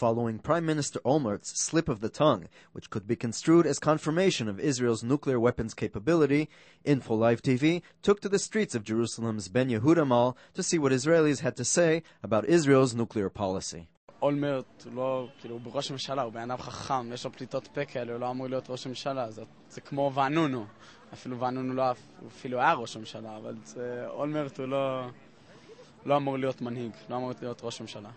following Prime Minister Olmert's slip of the tongue, which could be construed as confirmation of Israel's nuclear weapons capability. Info Live TV took to the streets of Jerusalem's Ben Yehuda Mall to see what Israelis had to say about Israel's nuclear policy. אולמרט הוא לא, כאילו, הוא בראש ממשלה, הוא בן אדם חכם, יש לו פליטות פה כאלה, הוא לא אמור להיות ראש ממשלה, זה כמו וענונו, אפילו וענונו לא, הוא אפילו היה ראש ממשלה, אבל אולמרט הוא לא אמור להיות מנהיג, לא אמור להיות ראש ממשלה.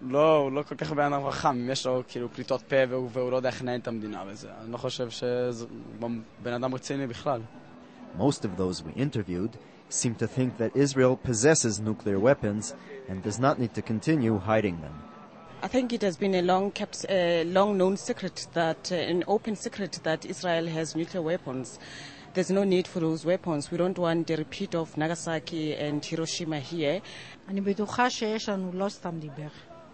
לא, הוא לא כל כך בן אדם חכם, יש לו כאילו פליטות פה והוא לא יודע איך לנהל את המדינה וזה, אני לא חושב שזה בן אדם רציני בכלל. Most of those we interviewed seem to think that Israel possesses nuclear weapons and does not need to continue hiding them. I think it has been a long-known secret, an open secret that Israel has nuclear weapons. There's no need for those weapons. We don't want a repeat of Nagasaki and Hiroshima here. אני בטוחה שיש לנו לא סתם דיבר.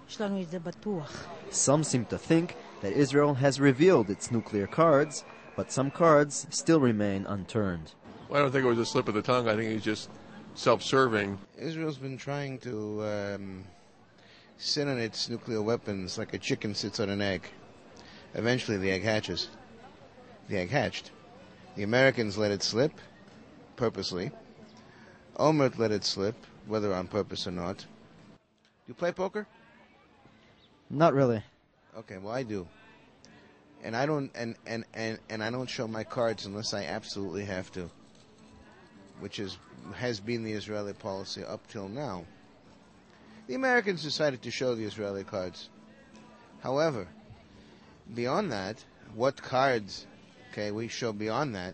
יש לנו את זה בטוח. Some seem to think that Israel has revealed its nuclear cards, but some cards still remain unturned. Well, I don't think it was a slip of the tongue. I think he's just self-serving. Israel's been trying to sit on its nuclear weapons like a chicken sits on an egg. Eventually the egg hatches. The egg hatched. The Americans let it slip, purposely. Olmert let it slip, whether on purpose or not. Do you play poker? Not really. Okay, well I do. And I don't and I don't show my cards unless I absolutely have to, which has been the Israeli policy up till now. The Americans decided to show the Israeli cards. However, beyond that, what cards, we show beyond that?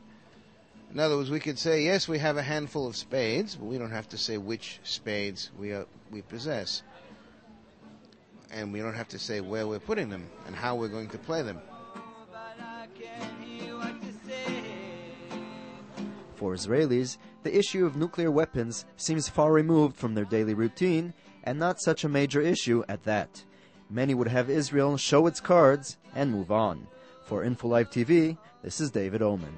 In other words, we could say, yes, we have a handful of spades, but we don't have to say which spades we possess. And we don't have to say where we're putting them and how we're going to play them. For Israelis, the issue of nuclear weapons seems far removed from their daily routine, and not such a major issue at that. Many would have Israel show its cards and move on. For Info Live TV, this is David Oman.